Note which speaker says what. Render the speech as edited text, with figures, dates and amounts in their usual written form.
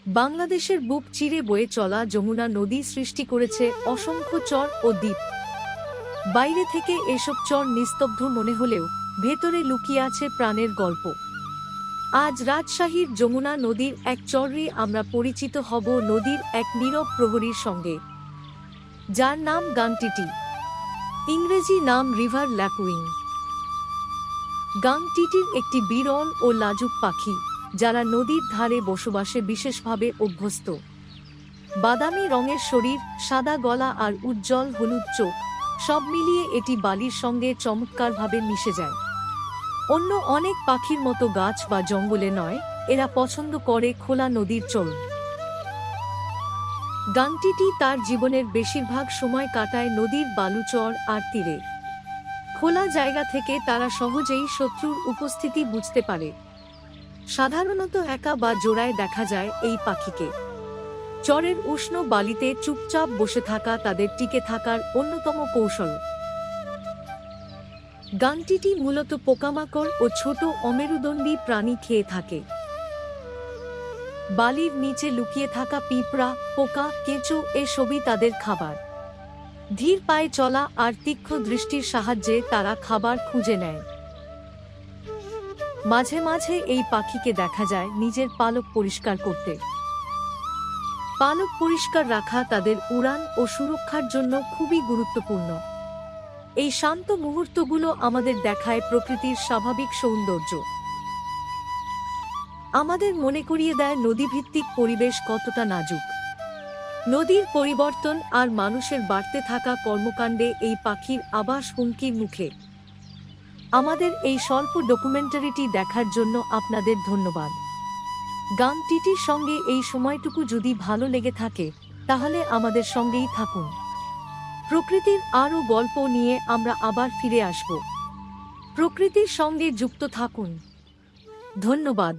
Speaker 1: বাংলাদেশের বুক চিরে বয়ে চলা যমুনা নদী সৃষ্টি করেছে অসংখ্য চর ও দ্বীপ। বাইরে থেকে এসব চর নিস্তব্ধ মনে হলেও ভেতরে লুকিয়ে আছে প্রাণের গল্প। আজ রাজশাহীর যমুনা নদীর এক চরে আমরা পরিচিত হব নদীর এক নীরব প্রহরীর সঙ্গে, যার নাম গাংটিটি। ইংরেজি নাম রিভার ল্যাপুইং। গাংটিটির একটি বিরল ও লাজুক পাখি, যারা নদীর ধারে বসবাসে বিশেষভাবে অভ্যস্ত। বাদামি রঙের শরীর, সাদা গলা আর উজ্জ্বল হলুদ চোখ, সব মিলিয়ে এটি বালির সঙ্গে চমৎকারভাবে মিশে যায়। অন্য অনেক পাখির মতো গাছ বা জঙ্গলে নয়, এরা পছন্দ করে খোলা নদীর চর। গাংটিটি তার জীবনের বেশিরভাগ সময় কাটায় নদীর বালুচর আর তীরে। খোলা জায়গা থেকে তারা সহজেই শত্রুর উপস্থিতি বুঝতে পারে। সাধারণত একা বা জোড়ায় দেখা যায় এই পাখিকে। চরের উষ্ণ বালিতে চুপচাপ বসে থাকা তাদের টিকে থাকার অন্যতম কৌশল। গাংটিটি মূলত পোকামাকড় ও ছোট অমেরুদণ্ডী প্রাণী খেয়ে থাকে। বালির নিচে লুকিয়ে থাকা পিঁপড়া, পোকা, কেঁচো এসবই তাদের খাবার। ধীর পায়ে চলা আর তীক্ষ্ণ দৃষ্টির সাহায্যে তারা খাবার খুঁজে নেয়। মাঝে মাঝে এই পাখিকে দেখা যায় নিজের পালক পরিষ্কার করতে। পালক পরিষ্কার রাখা তাদের উড়ান ও সুরক্ষার জন্য খুবই গুরুত্বপূর্ণ। এই শান্ত মুহূর্তগুলো আমাদের দেখায় প্রকৃতির স্বাভাবিক সৌন্দর্য। আমাদের মনে করিয়ে দেয় নদীভিত্তিক পরিবেশ কতটা নাজুক। নদীর পরিবর্তন আর মানুষের বাড়তে থাকা কর্মকাণ্ডে এই পাখির আবাস হুমকির মুখে। আমাদের এই স্বল্প ডকুমেন্টারিটি দেখার জন্য আপনাদের ধন্যবাদ। গাংটিটির সঙ্গে এই সময়টুকু যদি ভালো লেগে থাকে, তাহলে আমাদের সঙ্গেই থাকুন। প্রকৃতির আরও গল্প নিয়ে আমরা আবার ফিরে আসব। প্রকৃতির সঙ্গে যুক্ত থাকুন। ধন্যবাদ।